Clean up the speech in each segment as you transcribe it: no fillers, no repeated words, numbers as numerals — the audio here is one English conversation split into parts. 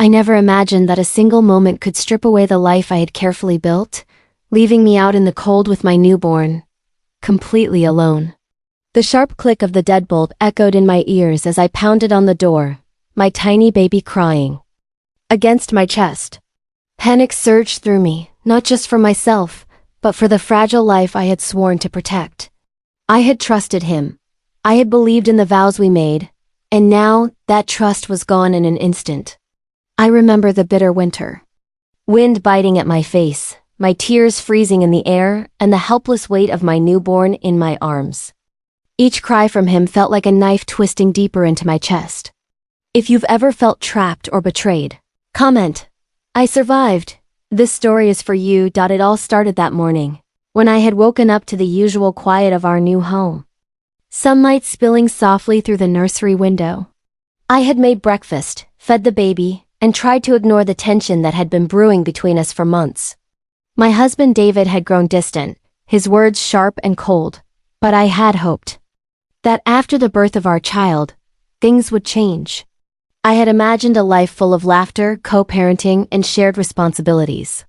I never imagined that a single moment could strip away the life I had carefully built, leaving me out in the cold with my newborn, completely alone. The sharp click of the deadbolt echoed in my ears as I pounded on the door, my tiny baby crying against my chest. Panic surged through me, not just for myself, but for the fragile life I had sworn to protect. I had trusted him. I had believed in the vows we made, and now that trust was gone in an instant. I remember the bitter winter. Wind biting at my face, my tears freezing in the air, and the helpless weight of my newborn in my arms. Each cry from him felt like a knife twisting deeper into my chest. If you've ever felt trapped or betrayed, comment. I survived. This story is for you. It all started that morning, when I had woken up to the usual quiet of our new home. Sunlight spilling softly through the nursery window. I had made breakfast, fed the baby, and tried to ignore the tension that had been brewing between us for months. My husband David had grown distant, his words sharp and cold, but I had hoped that after the birth of our child, things would change. I had imagined a life full of laughter, co-parenting, and shared responsibilities.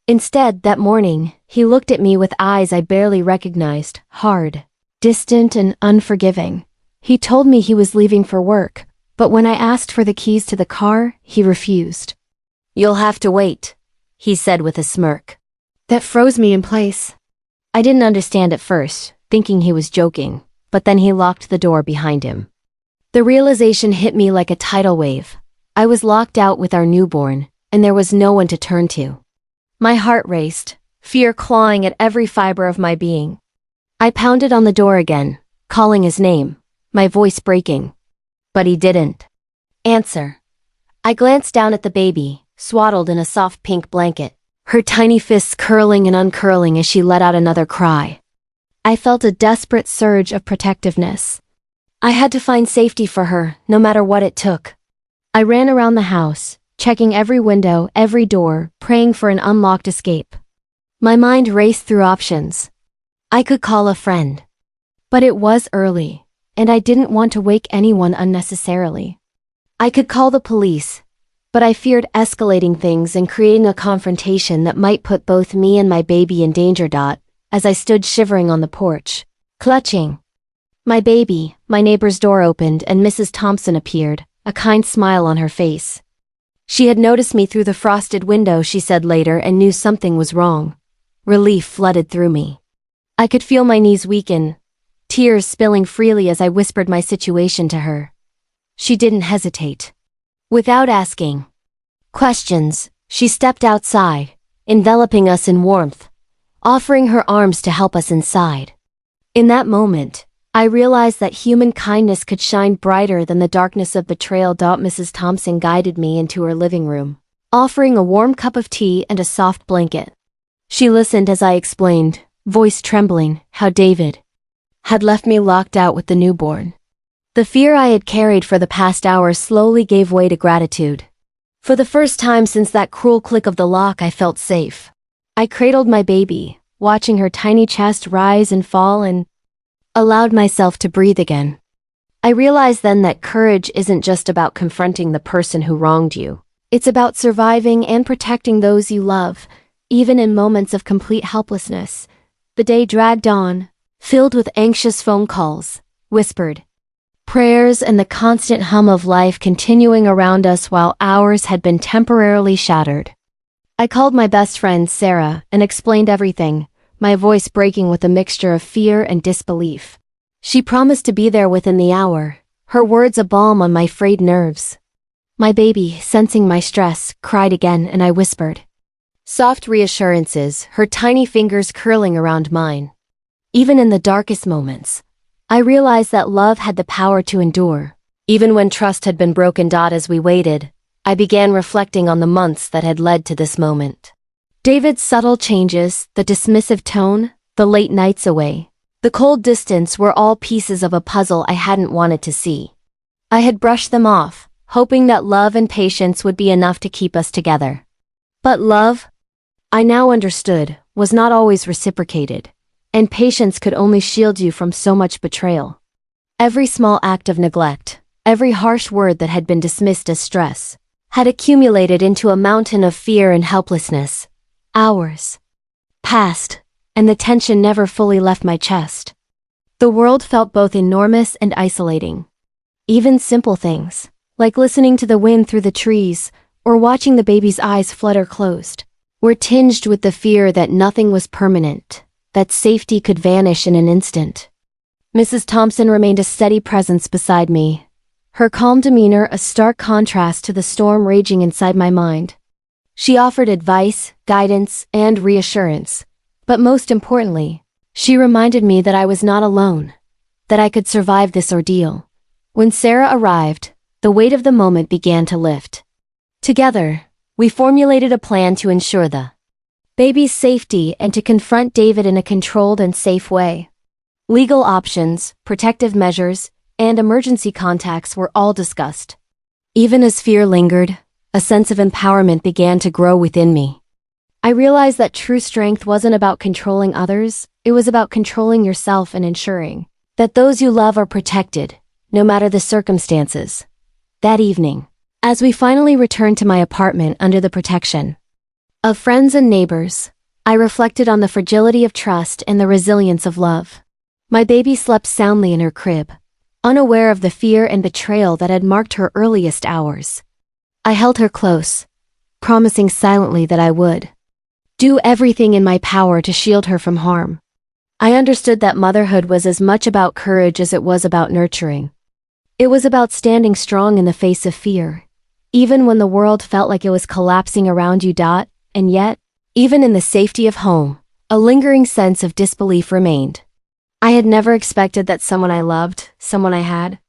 Instead, that morning, he looked at me with eyes I barely recognized, hard, distant, and unforgiving. He told me he was leaving for work, but when I asked for the keys to the car, he refused. "You'll have to wait," he said with a smirk. That froze me in place. I didn't understand at first, thinking he was joking, but then he locked the door behind him. The realization hit me like a tidal wave. I was locked out with our newborn, and there was no one to turn to. My heart raced, fear clawing at every fiber of my being. I pounded on the door again, calling his name, my voice breaking. But he didn't answer. I glanced down at the baby, swaddled in a soft pink blanket, her tiny fists curling and uncurling as she let out another cry. I felt a desperate surge of protectiveness. I had to find safety for her, no matter what it took. I ran around the house, checking every window, every door, praying for an unlocked escape. My mind raced through options. I could call a friend. But it was early, and I didn't want to wake anyone unnecessarily. I could call the police, but I feared escalating things and creating a confrontation that might put both me and my baby in danger. As I stood shivering on the porch, clutching my baby, my neighbor's door opened and Mrs. Thompson appeared, a kind smile on her face. She had noticed me through the frosted window, she said later, and knew something was wrong. Relief flooded through me. I could feel my knees weaken, tears spilling freely as I whispered my situation to her. She didn't hesitate. Without asking questions, she stepped outside, enveloping us in warmth, offering her arms to help us inside. In that moment, I realized that human kindness could shine brighter than the darkness of betrayal. Mrs. Thompson guided me into her living room, offering a warm cup of tea and a soft blanket. She listened as I explained, voice trembling, how David had left me locked out with the newborn. The fear I had carried for the past hour slowly gave way to gratitude. For the first time since that cruel click of the lock, I felt safe. I cradled my baby, watching her tiny chest rise and fall, and allowed myself to breathe again. I realized then that courage isn't just about confronting the person who wronged you. It's about surviving and protecting those you love, even in moments of complete helplessness. The day dragged on, filled with anxious phone calls, whispered prayers, and the constant hum of life continuing around us while ours had been temporarily shattered. I called my best friend Sarah and explained everything, my voice breaking with a mixture of fear and disbelief. She promised to be there within the hour, her words a balm on my frayed nerves. My baby, sensing my stress, cried again, and I whispered soft reassurances, her tiny fingers curling around mine. Even in the darkest moments, I realized that love had the power to endure. Even when trust had been broken. As we waited, I began reflecting on the months that had led to this moment. David's subtle changes, the dismissive tone, the late nights away, the cold distance were all pieces of a puzzle I hadn't wanted to see. I had brushed them off, hoping that love and patience would be enough to keep us together. But love, I now understood, was not always reciprocated, and patience could only shield you from so much betrayal. Every small act of neglect, every harsh word that had been dismissed as stress, had accumulated into a mountain of fear and helplessness. Hours passed, and the tension never fully left my chest. The world felt both enormous and isolating. Even simple things, like listening to the wind through the trees or watching the baby's eyes flutter closed, were tinged with the fear that nothing was permanent, that safety could vanish in an instant. Mrs. Thompson remained a steady presence beside me, her calm demeanor a stark contrast to the storm raging inside my mind. She offered advice, guidance, and reassurance, but most importantly, she reminded me that I was not alone, that I could survive this ordeal. When Sarah arrived, the weight of the moment began to lift. Together, we formulated a plan to ensure the baby's safety and to confront David in a controlled and safe way. Legal options, protective measures, and emergency contacts were all discussed. Even as fear lingered, a sense of empowerment began to grow within me. I realized that true strength wasn't about controlling others, it was about controlling yourself and ensuring that those you love are protected, no matter the circumstances. That evening, as we finally returned to my apartment under the protection of friends and neighbors, I reflected on the fragility of trust and the resilience of love. My baby slept soundly in her crib, unaware of the fear and betrayal that had marked her earliest hours. I held her close, promising silently that I would do everything in my power to shield her from harm. I understood that motherhood was as much about courage as it was about nurturing. It was about standing strong in the face of fear, even when the world felt like it was collapsing around you. And yet, even in the safety of home, a lingering sense of disbelief remained. I had never expected that someone I loved, someone I had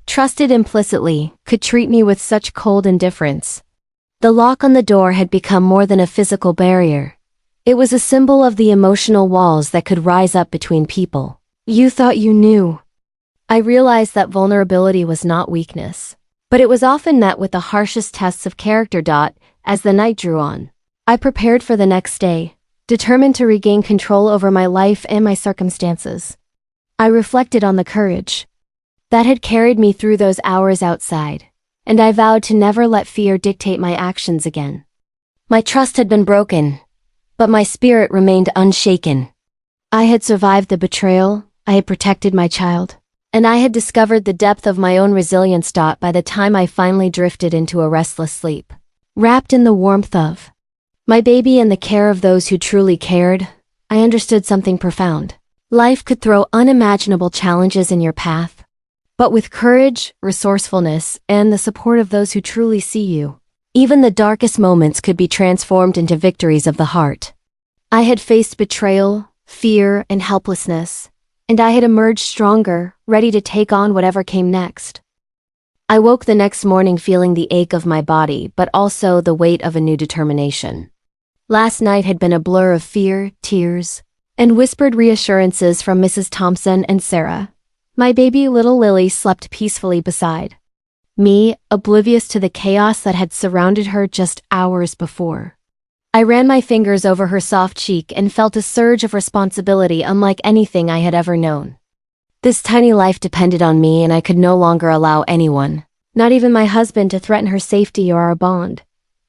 trusted implicitly, could treat me with such cold indifference. The lock on the door had become more than a physical barrier. It was a symbol of the emotional walls that could rise up between people. You thought you knew. I realized that vulnerability was not weakness, but it was often met with the harshest tests of character. As the night drew on, I prepared for the next day, determined to regain control over my life and my circumstances. I reflected on the courage that had carried me through those hours outside, and I vowed to never let fear dictate my actions again. My trust had been broken, but my spirit remained unshaken. I had survived the betrayal, I had protected my child, and I had discovered the depth of my own resilience. By the time I finally drifted into a restless sleep, wrapped in the warmth of my baby and the care of those who truly cared, I understood something profound. Life could throw unimaginable challenges in your path, but with courage, resourcefulness, and the support of those who truly see you, even the darkest moments could be transformed into victories of the heart. I had faced betrayal, fear, and helplessness, and I had emerged stronger, ready to take on whatever came next. I woke the next morning feeling the ache of my body, but also the weight of a new determination. Last night had been a blur of fear, tears, and whispered reassurances from Mrs. Thompson and Sarah. My baby little Lily slept peacefully beside me, oblivious to the chaos that had surrounded her just hours before. I ran my fingers over her soft cheek and felt a surge of responsibility unlike anything I had ever known. This tiny life depended on me, and I could no longer allow anyone, not even my husband, to threaten her safety or our bond.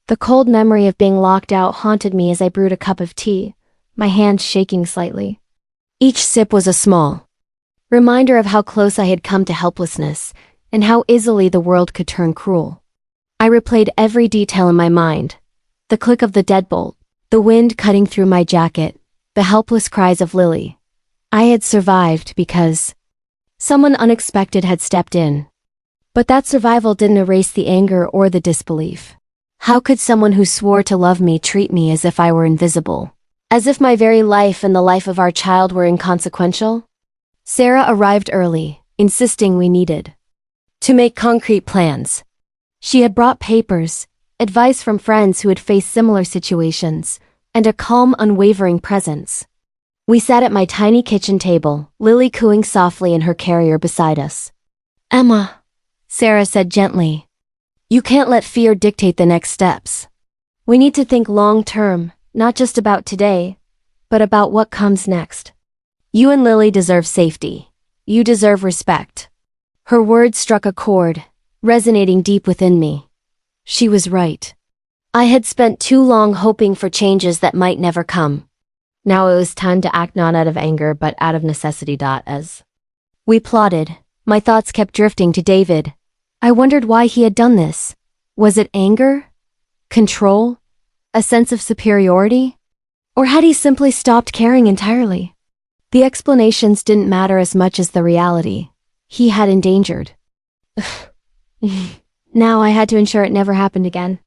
The cold memory of being locked out haunted me as I brewed a cup of tea, my hands shaking slightly. Each sip was a small reminder of how close I had come to helplessness, and how easily the world could turn cruel. I replayed every detail in my mind: the click of the deadbolt, the wind cutting through my jacket, the helpless cries of Lily. I had survived because someone unexpected had stepped in. But that survival didn't erase the anger or the disbelief. How could someone who swore to love me treat me as if I were invisible? As if my very life and the life of our child were inconsequential? Sarah arrived early, insisting we needed to make concrete plans. She had brought papers, advice from friends who had faced similar situations, and a calm, unwavering presence. We sat at my tiny kitchen table, Lily cooing softly in her carrier beside us. "Emma," Sarah said gently, "you can't let fear dictate the next steps. We need to think long-term, not just about today, but about what comes next. You and Lily deserve safety. You deserve respect." Her words struck a chord, resonating deep within me. She was right. I had spent too long hoping for changes that might never come. Now it was time to act not out of anger but out of necessity. As we plotted, my thoughts kept drifting to David. I wondered why he had done this. Was it anger? Control? A sense of superiority? Or had he simply stopped caring entirely? The explanations didn't matter as much as the reality. He had endangered. Now I had to ensure it never happened again.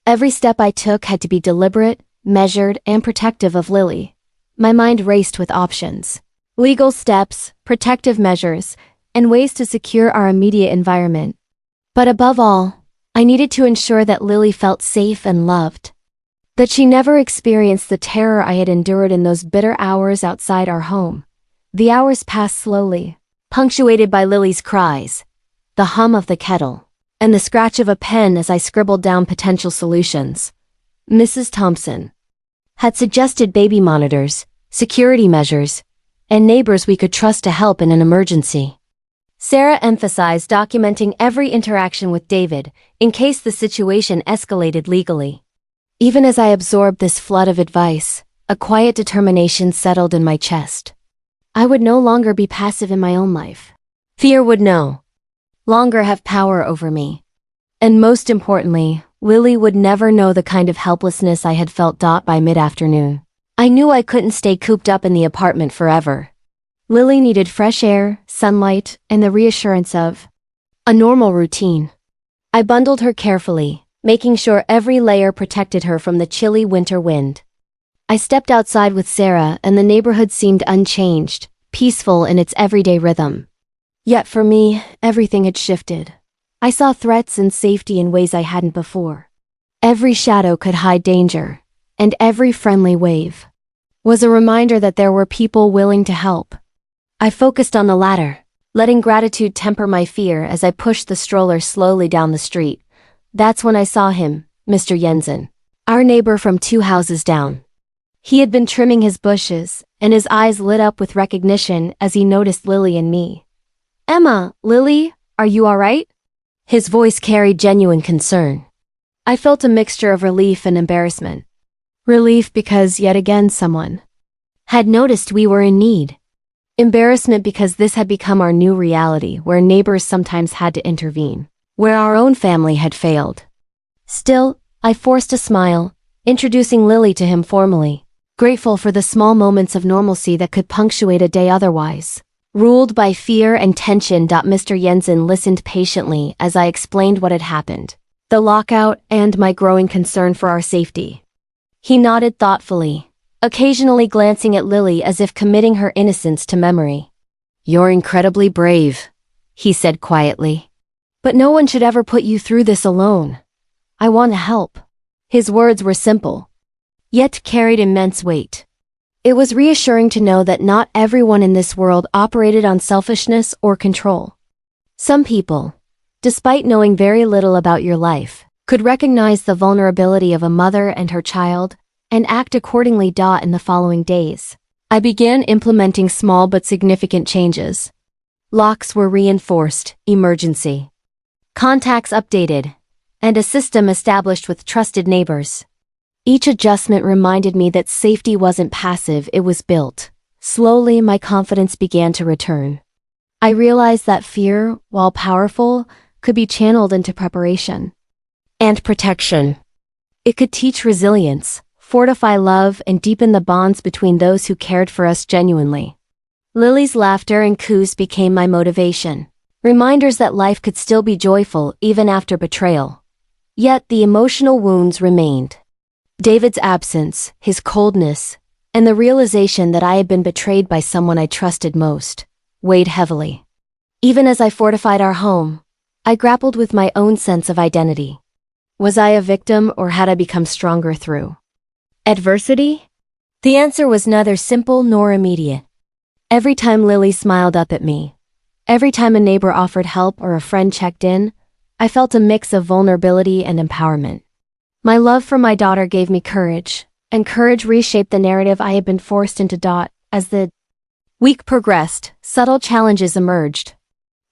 Every step I took had to be deliberate, measured, and protective of Lily. My mind raced with options. Legal steps, protective measures, and ways to secure our immediate environment. But above all, I needed to ensure that Lily felt safe and loved. That she never experienced the terror I had endured in those bitter hours outside our home. The hours passed slowly, punctuated by Lily's cries, the hum of the kettle, and the scratch of a pen as I scribbled down potential solutions. Mrs. Thompson had suggested baby monitors, security measures, and neighbors we could trust to help in an emergency. Sarah emphasized documenting every interaction with David in case the situation escalated legally. Even as I absorbed this flood of advice, a quiet determination settled in my chest. I would no longer be passive in my own life. Fear would no longer have power over me. And most importantly, Lily would never know the kind of helplessness I had felt by mid-afternoon. I knew I couldn't stay cooped up in the apartment forever. Lily needed fresh air, sunlight, and the reassurance of a normal routine. I bundled her carefully, making sure every layer protected her from the chilly winter wind. I stepped outside with Sarah and the neighborhood seemed unchanged, peaceful in its everyday rhythm. Yet for me, everything had shifted. I saw threats and safety in ways I hadn't before. Every shadow could hide danger, and every friendly wave was a reminder that there were people willing to help. I focused on the latter, letting gratitude temper my fear as I pushed the stroller slowly down the street. That's when I saw him, Mr. Jensen, our neighbor from 2 houses down. He had been trimming his bushes, and his eyes lit up with recognition as he noticed Lily and me. "Emma, Lily, are you all right?" His voice carried genuine concern. I felt a mixture of relief and embarrassment. Relief because yet again someone had noticed we were in need. Embarrassment because this had become our new reality where neighbors sometimes had to intervene, where our own family had failed. Still, I forced a smile, introducing Lily to him formally, grateful for the small moments of normalcy that could punctuate a day otherwise ruled by fear and tension. Mr. Jensen listened patiently as I explained what had happened, the lockout and my growing concern for our safety. He nodded thoughtfully, occasionally glancing at Lily as if committing her innocence to memory. "You're incredibly brave," he said quietly. "But no one should ever put you through this alone. I want to help." His words were simple, yet carried immense weight. It was reassuring to know that not everyone in this world operated on selfishness or control. Some people, despite knowing very little about your life, could recognize the vulnerability of a mother and her child and act accordingly. In the following days, I began implementing small but significant changes. Locks were reinforced, emergency contacts updated, and a system established with trusted neighbors. Each adjustment reminded me that safety wasn't passive, it was built. Slowly, my confidence began to return. I realized that fear, while powerful, could be channeled into preparation and protection. It could teach resilience, fortify love, and deepen the bonds between those who cared for us genuinely. Lily's laughter and coos became my motivation, reminders that life could still be joyful even after betrayal. Yet the emotional wounds remained. David's absence, his coldness, and the realization that I had been betrayed by someone I trusted most, weighed heavily. Even as I fortified our home, I grappled with my own sense of identity. Was I a victim or had I become stronger through adversity? The answer was neither simple nor immediate. Every time Lily smiled up at me, every time a neighbor offered help or a friend checked in, I felt a mix of vulnerability and empowerment. My love for my daughter gave me courage, and courage reshaped the narrative I had been forced into. As the week progressed, subtle challenges emerged.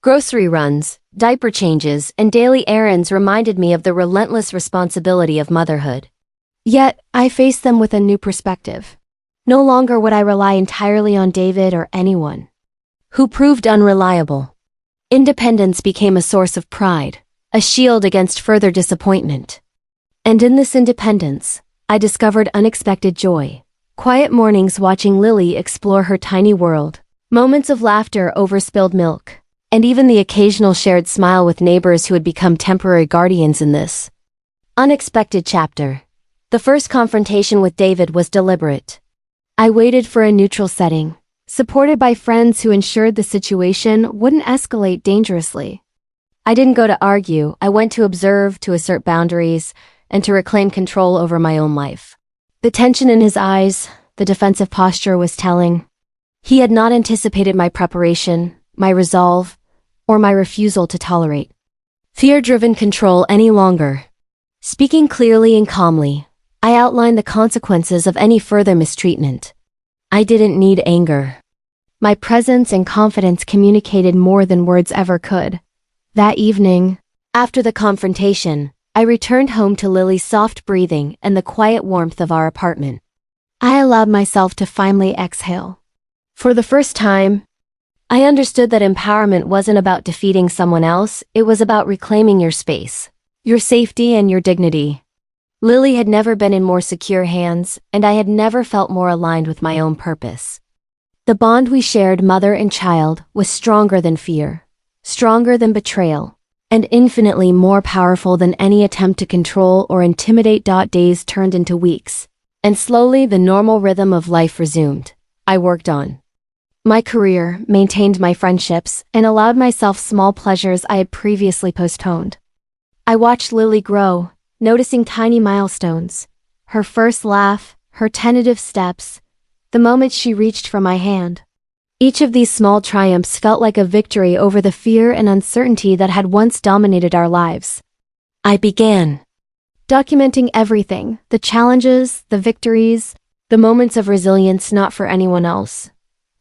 Grocery runs, diaper changes, and daily errands reminded me of the relentless responsibility of motherhood. Yet, I faced them with a new perspective. No longer would I rely entirely on David or anyone who proved unreliable. Independence became a source of pride, a shield against further disappointment. And in this independence, I discovered unexpected joy. Quiet mornings watching Lily explore her tiny world, moments of laughter over spilled milk, and even the occasional shared smile with neighbors who had become temporary guardians in this unexpected chapter. The first confrontation with David was deliberate. I waited for a neutral setting, supported by friends who ensured the situation wouldn't escalate dangerously. I didn't go to argue, I went to observe, to assert boundaries, and to reclaim control over my own life. The tension in his eyes, the defensive posture was telling. He had not anticipated my preparation, my resolve, or my refusal to tolerate fear-driven control any longer. Speaking clearly and calmly, I outlined the consequences of any further mistreatment. I didn't need anger. My presence and confidence communicated more than words ever could. That evening, after the confrontation, I returned home to Lily's soft breathing and the quiet warmth of our apartment. I allowed myself to finally exhale. For the first time, I understood that empowerment wasn't about defeating someone else, it was about reclaiming your space, your safety, and your dignity. Lily had never been in more secure hands, and I had never felt more aligned with my own purpose. The bond we shared, mother and child, was stronger than fear, stronger than betrayal, and infinitely more powerful than any attempt to control or intimidate. Days turned into weeks, and slowly the normal rhythm of life resumed. I worked on my career, maintained my friendships, and allowed myself small pleasures I had previously postponed. I watched Lily grow, noticing tiny milestones, her first laugh, her tentative steps, the moment she reached for my hand. Each of these small triumphs felt like a victory over the fear and uncertainty that had once dominated our lives. I began documenting everything, the challenges, the victories, the moments of resilience, not for anyone else,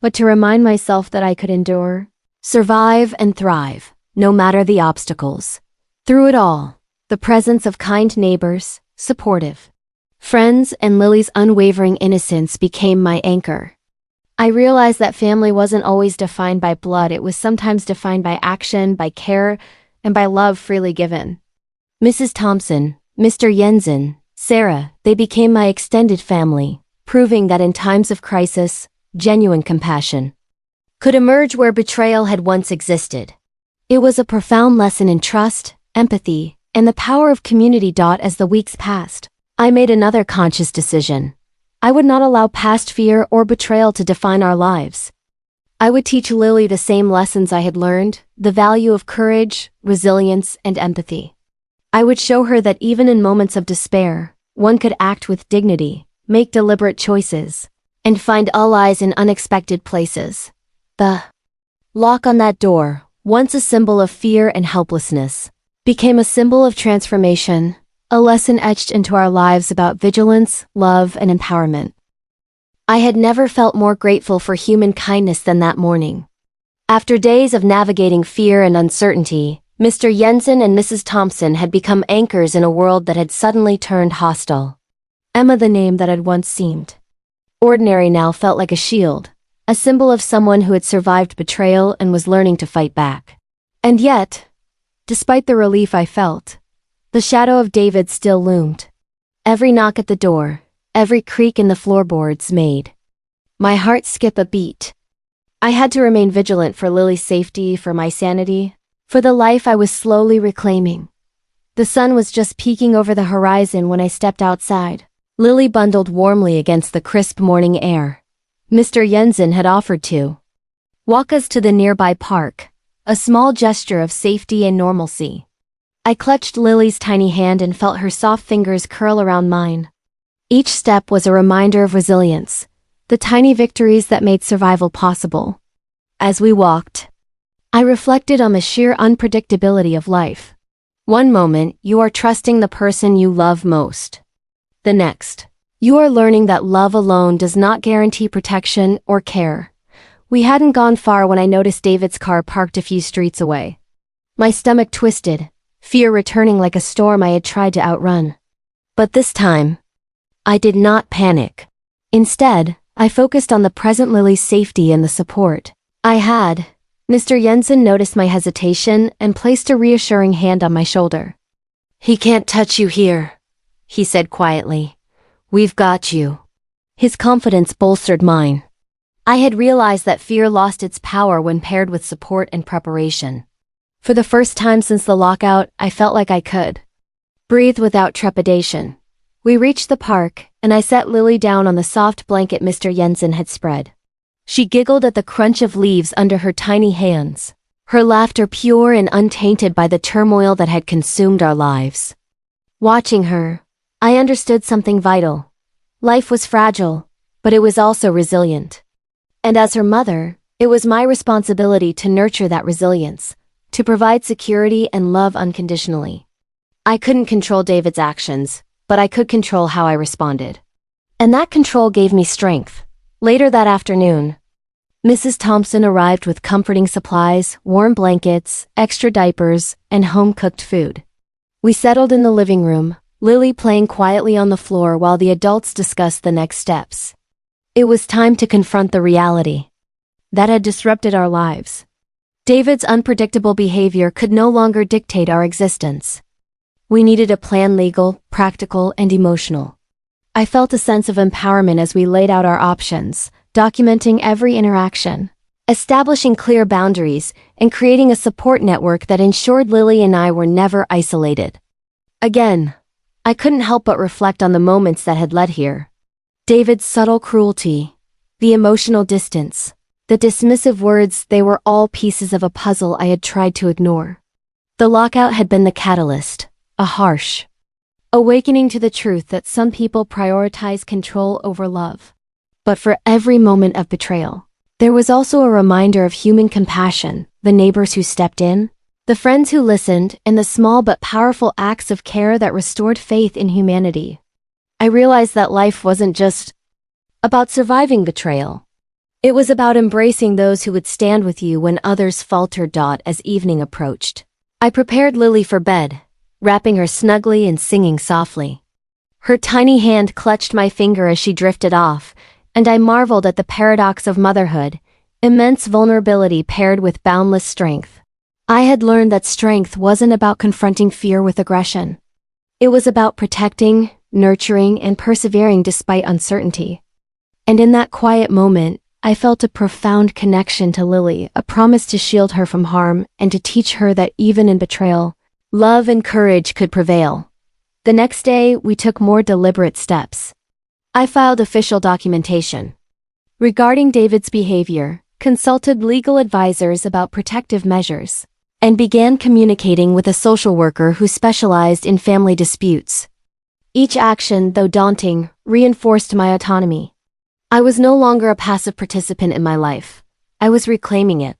but to remind myself that I could endure, survive, and thrive, no matter the obstacles. Through it all, the presence of kind neighbors, supportive friends, and Lily's unwavering innocence became my anchor. I realized that family wasn't always defined by blood, it was sometimes defined by action, by care, and by love freely given. Mrs. Thompson, Mr. Jensen, Sarah, they became my extended family, proving that in times of crisis, genuine compassion could emerge where betrayal had once existed. It was a profound lesson in trust, empathy, and the power of community. As the weeks passed, I made another conscious decision. I would not allow past fear or betrayal to define our lives. I would teach Lily the same lessons I had learned, the value of courage, resilience, and empathy. I would show her that even in moments of despair, one could act with dignity, make deliberate choices, and find allies in unexpected places. The lock on that door, once a symbol of fear and helplessness, became a symbol of transformation, a lesson etched into our lives about vigilance, love, and empowerment. I had never felt more grateful for human kindness than that morning. After days of navigating fear and uncertainty, Mr. Jensen and Mrs. Thompson had become anchors in a world that had suddenly turned hostile. Emma, the name that had once seemed ordinary, now felt like a shield, a symbol of someone who had survived betrayal and was learning to fight back. And yet, despite the relief I felt, the shadow of David still loomed. Every knock at the door, every creak in the floorboards made my heart skip a beat. I had to remain vigilant for Lily's safety, for my sanity, for the life I was slowly reclaiming. The sun was just peeking over the horizon when I stepped outside. Lily bundled warmly against the crisp morning air. Mr. Jensen had offered to walk us to the nearby park, a small gesture of safety and normalcy. I clutched Lily's tiny hand and felt her soft fingers curl around mine. Each step was a reminder of resilience, the tiny victories that made survival possible. As we walked, I reflected on the sheer unpredictability of life. One moment, you are trusting the person you love most. The next, you are learning that love alone does not guarantee protection or care. We hadn't gone far when I noticed David's car parked a few streets away. My stomach twisted, fear returning like a storm I had tried to outrun. But this time, I did not panic. Instead, I focused on the present Lily's safety and the support I had. Mr. Jensen noticed my hesitation and placed a reassuring hand on my shoulder. "He can't touch you here," he said quietly. "We've got you." His confidence bolstered mine. I had realized that fear lost its power when paired with support and preparation. For the first time since the lockout, I felt like I could breathe without trepidation. We reached the park, and I set Lily down on the soft blanket Mr. Jensen had spread. She giggled at the crunch of leaves under her tiny hands, her laughter pure and untainted by the turmoil that had consumed our lives. Watching her, I understood something vital. Life was fragile, but it was also resilient. And as her mother, it was my responsibility to nurture that resilience, to provide security and love unconditionally. I couldn't control David's actions, but I could control how I responded. And that control gave me strength. Later that afternoon, Mrs. Thompson arrived with comforting supplies, warm blankets, extra diapers, and home-cooked food. We settled in the living room, Lily playing quietly on the floor while the adults discussed the next steps. It was time to confront the reality that had disrupted our lives. David's unpredictable behavior could no longer dictate our existence. We needed a plan, legal, practical, and emotional. I felt a sense of empowerment as we laid out our options, documenting every interaction, establishing clear boundaries, and creating a support network that ensured Lily and I were never isolated. Again, I couldn't help but reflect on the moments that had led here. David's subtle cruelty, the emotional distance, the dismissive words, they were all pieces of a puzzle I had tried to ignore. The lockout had been the catalyst, a harsh awakening to the truth that some people prioritize control over love. But for every moment of betrayal, there was also a reminder of human compassion, the neighbors who stepped in, the friends who listened, and the small but powerful acts of care that restored faith in humanity. I realized that life wasn't just about surviving betrayal. It was about embracing those who would stand with you when others faltered. As evening approached, I prepared Lily for bed, wrapping her snugly and singing softly. Her tiny hand clutched my finger as she drifted off, and I marveled at the paradox of motherhood, immense vulnerability paired with boundless strength. I had learned that strength wasn't about confronting fear with aggression. It was about protecting, nurturing, and persevering despite uncertainty. And in that quiet moment, I felt a profound connection to Lily, a promise to shield her from harm and to teach her that even in betrayal, love and courage could prevail. The next day, we took more deliberate steps. I filed official documentation regarding David's behavior, consulted legal advisors about protective measures, and began communicating with a social worker who specialized in family disputes. Each action, though daunting, reinforced my autonomy. I was no longer a passive participant in my life. I was reclaiming it.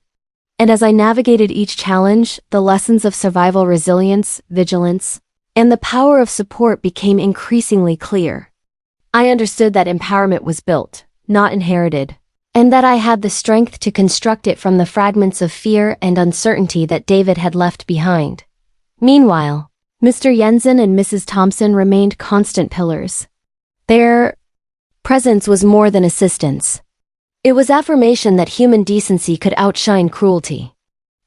And as I navigated each challenge, the lessons of survival resilience, vigilance, and the power of support became increasingly clear. I understood that empowerment was built, not inherited, and that I had the strength to construct it from the fragments of fear and uncertainty that David had left behind. Meanwhile, Mr. Jensen and Mrs. Thompson remained constant pillars. Their presence was more than assistance. It was affirmation that human decency could outshine cruelty.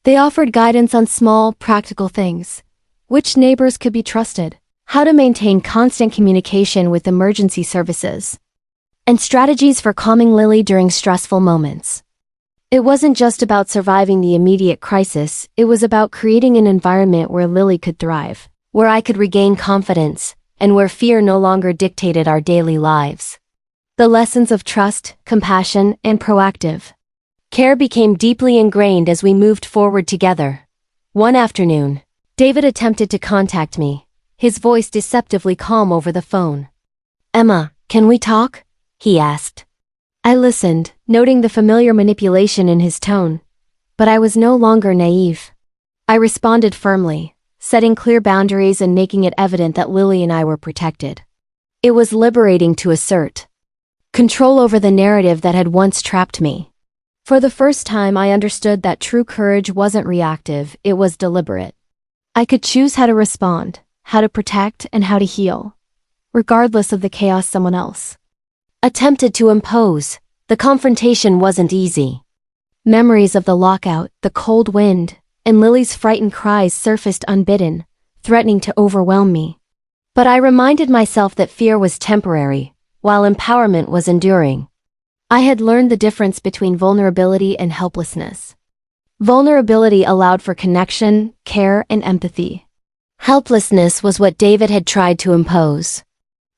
They offered guidance on small, practical things, which neighbors could be trusted, how to maintain constant communication with emergency services, and strategies for calming Lily during stressful moments. It wasn't just about surviving the immediate crisis, it was about creating an environment where Lily could thrive, where I could regain confidence, and where fear no longer dictated our daily lives. The lessons of trust, compassion, and proactive care became deeply ingrained as we moved forward together. One afternoon, David attempted to contact me, his voice deceptively calm over the phone. "Emma, can we talk?" he asked. I listened, noting the familiar manipulation in his tone, but I was no longer naive. I responded firmly, setting clear boundaries and making it evident that Lily and I were protected. It was liberating to assert control over the narrative that had once trapped me. For the first time, I understood that true courage wasn't reactive, it was deliberate. I could choose how to respond, how to protect, and how to heal, regardless of the chaos someone else attempted to impose. The confrontation wasn't easy. Memories of the lockout, the cold wind, and Lily's frightened cries surfaced unbidden, threatening to overwhelm me. But I reminded myself that fear was temporary, while empowerment was enduring. I had learned the difference between vulnerability and helplessness. Vulnerability allowed for connection, care, and empathy. Helplessness was what David had tried to impose.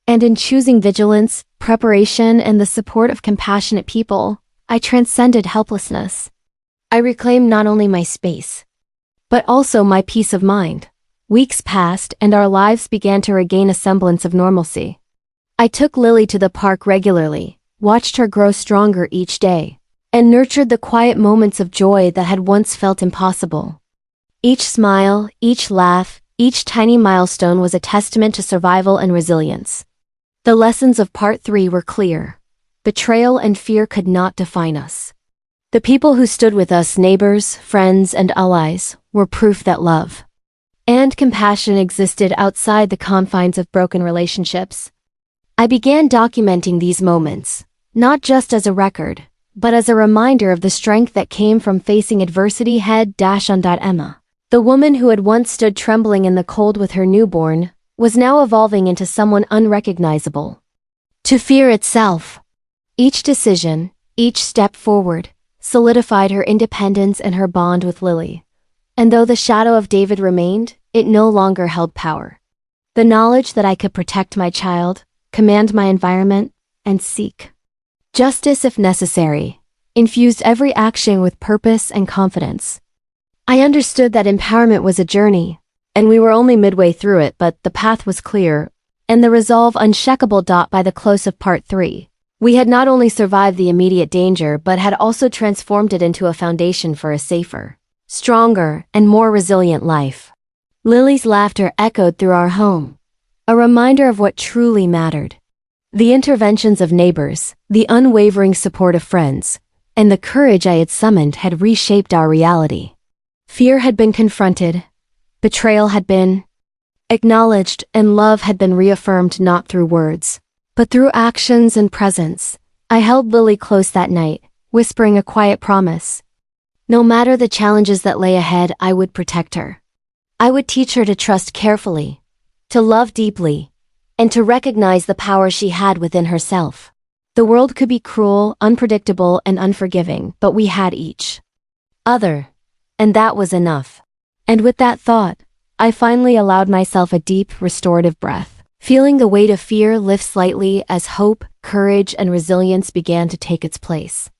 And in choosing vigilance, preparation, and the support of compassionate people, I transcended helplessness. I reclaimed not only my space, but also my peace of mind. Weeks passed and our lives began to regain a semblance of normalcy. I took Lily to the park regularly, watched her grow stronger each day, and nurtured the quiet moments of joy that had once felt impossible. Each smile, each laugh, each tiny milestone was a testament to survival and resilience. The lessons of part 3 were clear. Betrayal and fear could not define us. The people who stood with us, neighbors, friends, and allies, were proof that love and compassion existed outside the confines of broken relationships. I began documenting these moments, not just as a record, but as a reminder of the strength that came from facing adversity head-on. Emma, the woman who had once stood trembling in the cold with her newborn, was now evolving into someone unrecognizable to fear itself. Each decision, each step forward, solidified her independence and her bond with Lily. And though the shadow of David remained, it no longer held power. The knowledge that I could protect my child, command my environment, and seek justice if necessary, infused every action with purpose and confidence. I understood that empowerment was a journey, and we were only midway through it, but the path was clear, and the resolve unshakable. By the close of part 3, we had not only survived the immediate danger but had also transformed it into a foundation for a safer, stronger, and more resilient life. Lily's laughter echoed through our home, a reminder of what truly mattered. The interventions of neighbors, the unwavering support of friends, and the courage I had summoned had reshaped our reality. Fear had been confronted, betrayal had been acknowledged, and love had been reaffirmed not through words, but through actions and presence. I held Lily close that night, whispering a quiet promise. No matter the challenges that lay ahead, I would protect her. I would teach her to trust carefully, to love deeply, and to recognize the power she had within herself. The world could be cruel, unpredictable, and unforgiving, but we had each other, and that was enough. And with that thought, I finally allowed myself a deep, restorative breath, feeling the weight of fear lift slightly as hope, courage, and resilience began to take its place.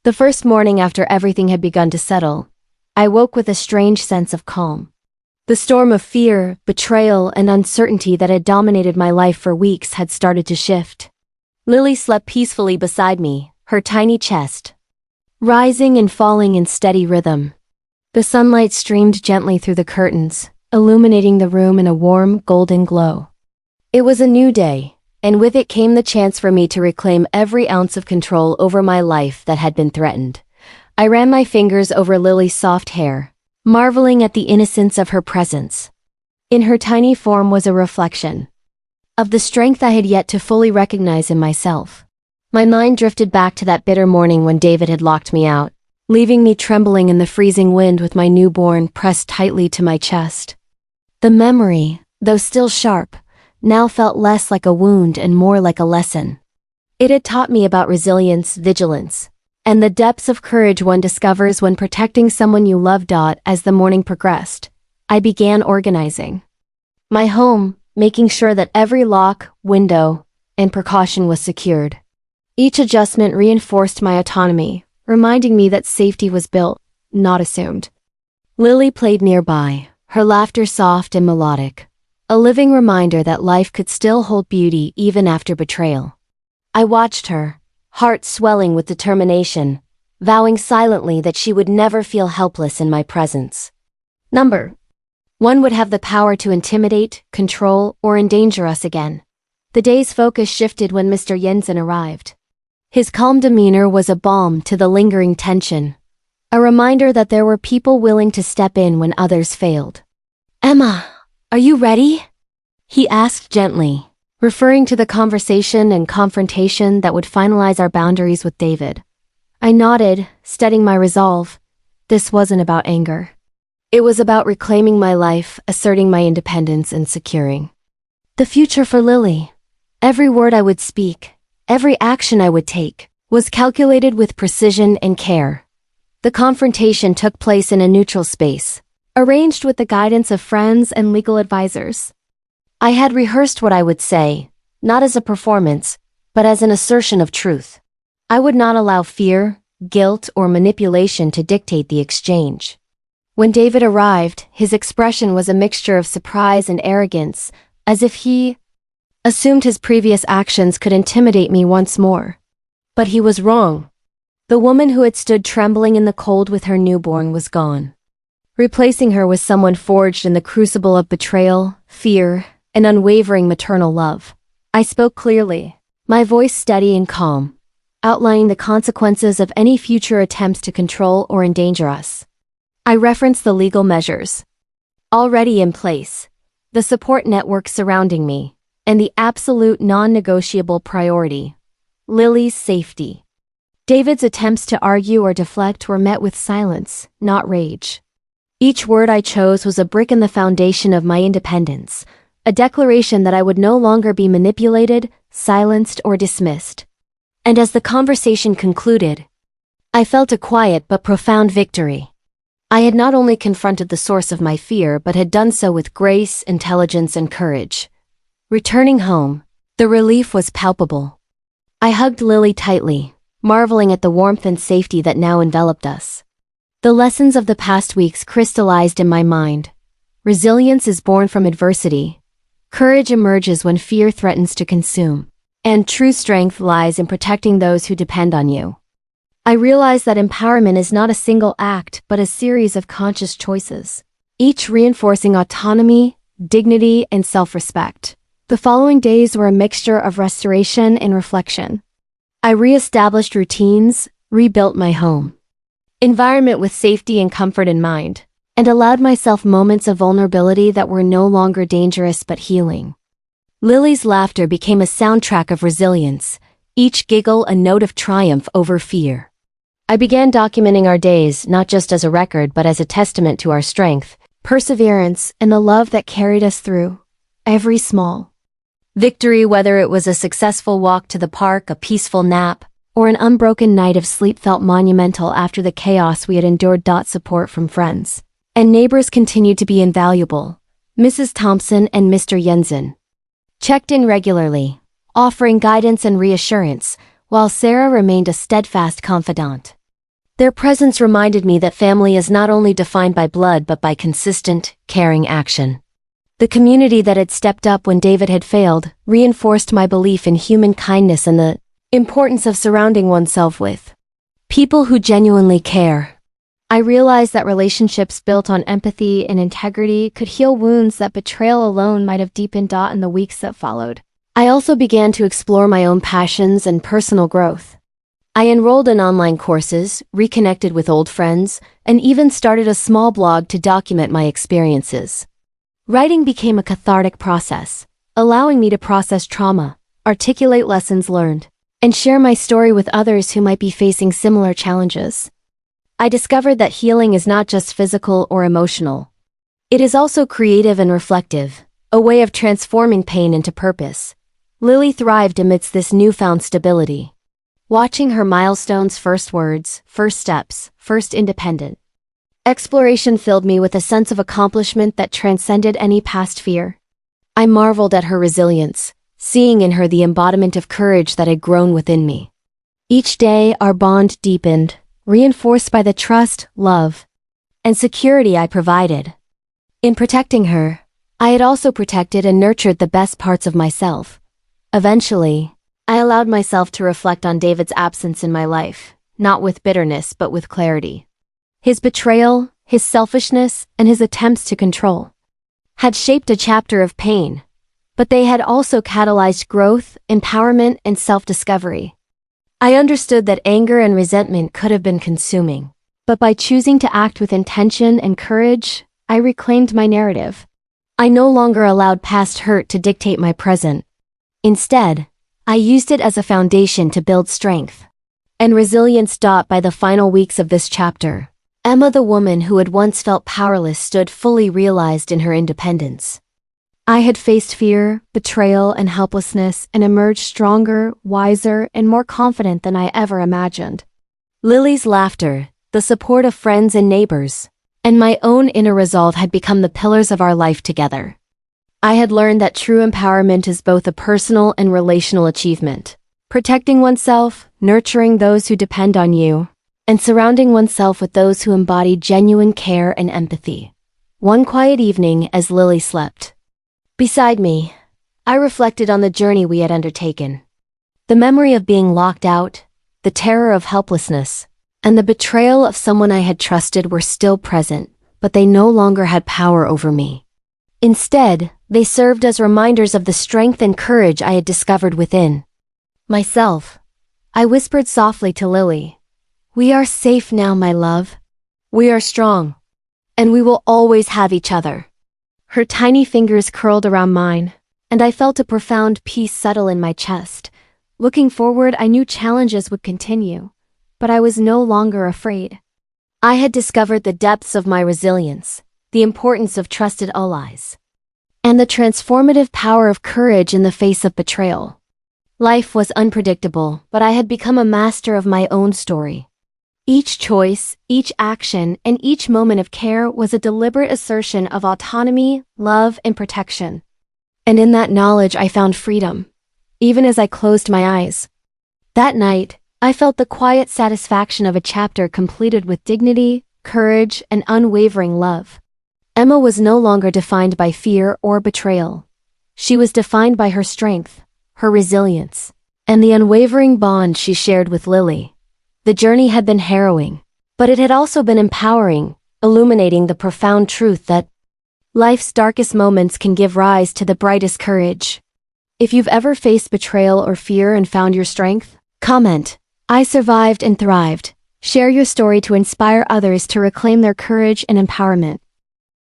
The first morning after everything had begun to settle, I woke with a strange sense of calm. The storm of fear, betrayal, and uncertainty that had dominated my life for weeks had started to shift. Lily slept peacefully beside me, her tiny chest rising and falling in steady rhythm. The sunlight streamed gently through the curtains, illuminating the room in a warm, golden glow. It was a new day, and with it came the chance for me to reclaim every ounce of control over my life that had been threatened. I ran my fingers over Lily's soft hair, marveling at the innocence of her presence. In her tiny form was a reflection of the strength I had yet to fully recognize in myself. My mind drifted back to that bitter morning when David had locked me out, leaving me trembling in the freezing wind with my newborn pressed tightly to my chest. The memory, though still sharp, now felt less like a wound and more like a lesson. It had taught me about resilience, vigilance, and the depths of courage one discovers when protecting someone you love. As the morning progressed, I began organizing my home, making sure that every lock, window, and precaution was secured. Each adjustment reinforced my autonomy, reminding me that safety was built, not assumed. Lily played nearby, her laughter soft and melodic, a living reminder that life could still hold beauty even after betrayal. I watched her, heart swelling with determination, vowing silently that she would never feel helpless in my presence. Number 1 would have the power to intimidate, control, or endanger us again. The day's focus shifted when Mr. Jensen arrived. His calm demeanor was a balm to the lingering tension, a reminder that there were people willing to step in when others failed. "Emma, are you ready?" he asked gently, referring to the conversation and confrontation that would finalize our boundaries with David. I nodded, steadying my resolve. This wasn't about anger. It was about reclaiming my life, asserting my independence, and securing the future for Lily. Every word I would speak, every action I would take, was calculated with precision and care. The confrontation took place in a neutral space, arranged with the guidance of friends and legal advisors. I had rehearsed what I would say, not as a performance, but as an assertion of truth. I would not allow fear, guilt, or manipulation to dictate the exchange. When David arrived, his expression was a mixture of surprise and arrogance, as if he assumed his previous actions could intimidate me once more. But he was wrong. The woman who had stood trembling in the cold with her newborn was gone. Replacing her was someone forged in the crucible of betrayal, fear, and unwavering maternal love. I spoke clearly, my voice steady and calm, outlining the consequences of any future attempts to control or endanger us. I referenced the legal measures already in place, the support network surrounding me, and the absolute non-negotiable priority, Lily's safety. David's attempts to argue or deflect were met with silence, not rage. Each word I chose was a brick in the foundation of my independence, a declaration that I would no longer be manipulated, silenced, or dismissed. And as the conversation concluded, I felt a quiet but profound victory. I had not only confronted the source of my fear but had done so with grace, intelligence, and courage. Returning home, the relief was palpable. I hugged Lily tightly, marveling at the warmth and safety that now enveloped us. The lessons of the past weeks crystallized in my mind. Resilience is born from adversity. Courage emerges when fear threatens to consume. And true strength lies in protecting those who depend on you. I realized that empowerment is not a single act but a series of conscious choices, each reinforcing autonomy, dignity, and self-respect. The following days were a mixture of restoration and reflection. I re-established routines, rebuilt my home environment with safety and comfort in mind, and allowed myself moments of vulnerability that were no longer dangerous but healing. Lily's laughter became a soundtrack of resilience, each giggle a note of triumph over fear. I began documenting our days not just as a record but as a testament to our strength, perseverance, and the love that carried us through every small victory, whether it was a successful walk to the park, a peaceful nap, or an unbroken night of sleep, felt monumental after the chaos we had endured. Support from friends and neighbors continued to be invaluable. Mrs. Thompson and Mr. Jensen checked in regularly, offering guidance and reassurance, while Sarah remained a steadfast confidant. Their presence reminded me that family is not only defined by blood but by consistent, caring action. The community that had stepped up when David had failed reinforced my belief in human kindness and the importance of surrounding oneself with people who genuinely care. I realized that relationships built on empathy and integrity could heal wounds that betrayal alone might have deepened. In the weeks that followed, I also began to explore my own passions and personal growth. I enrolled in online courses, reconnected with old friends, and even started a small blog to document my experiences. Writing became a cathartic process, allowing me to process trauma, articulate lessons learned, and share my story with others who might be facing similar challenges. I discovered that healing is not just physical or emotional. It is also creative and reflective, a way of transforming pain into purpose. Lily thrived amidst this newfound stability. Watching her milestones, first words, first steps, first independent exploration filled me with a sense of accomplishment that transcended any past fear. I marveled at her resilience, seeing in her the embodiment of courage that had grown within me. Each day, our bond deepened, reinforced by the trust, love, and security I provided. In protecting her, I had also protected and nurtured the best parts of myself. Eventually, I allowed myself to reflect on David's absence in my life, not with bitterness but with clarity. His betrayal, his selfishness, and his attempts to control had shaped a chapter of pain, but they had also catalyzed growth, empowerment, and self-discovery. I understood that anger and resentment could have been consuming. But by choosing to act with intention and courage, I reclaimed my narrative. I no longer allowed past hurt to dictate my present. Instead, I used it as a foundation to build strength and resilience. By the final weeks of this chapter, Emma, the woman who had once felt powerless, stood fully realized in her independence. I had faced fear, betrayal, and helplessness and emerged stronger, wiser, and more confident than I ever imagined. Lily's laughter, the support of friends and neighbors, and my own inner resolve had become the pillars of our life together. I had learned that true empowerment is both a personal and relational achievement. Protecting oneself, nurturing those who depend on you, and surrounding oneself with those who embody genuine care and empathy. One quiet evening, as Lily slept beside me, I reflected on the journey we had undertaken. The memory of being locked out, the terror of helplessness, and the betrayal of someone I had trusted were still present, but they no longer had power over me. Instead, they served as reminders of the strength and courage I had discovered within myself. I whispered softly to Lily, "We are safe now, my love. We are strong, and we will always have each other." Her tiny fingers curled around mine, and I felt a profound peace settle in my chest. Looking forward, I knew challenges would continue, but I was no longer afraid. I had discovered the depths of my resilience, the importance of trusted allies, and the transformative power of courage in the face of betrayal. Life was unpredictable, but I had become a master of my own story. Each choice, each action, and each moment of care was a deliberate assertion of autonomy, love, and protection. And in that knowledge I found freedom, even as I closed my eyes. That night, I felt the quiet satisfaction of a chapter completed with dignity, courage, and unwavering love. Emma was no longer defined by fear or betrayal. She was defined by her strength, her resilience, and the unwavering bond she shared with Lily. The journey had been harrowing, but it had also been empowering, illuminating the profound truth that life's darkest moments can give rise to the brightest courage. If you've ever faced betrayal or fear and found your strength, comment, "I survived and thrived." Share your story to inspire others to reclaim their courage and empowerment.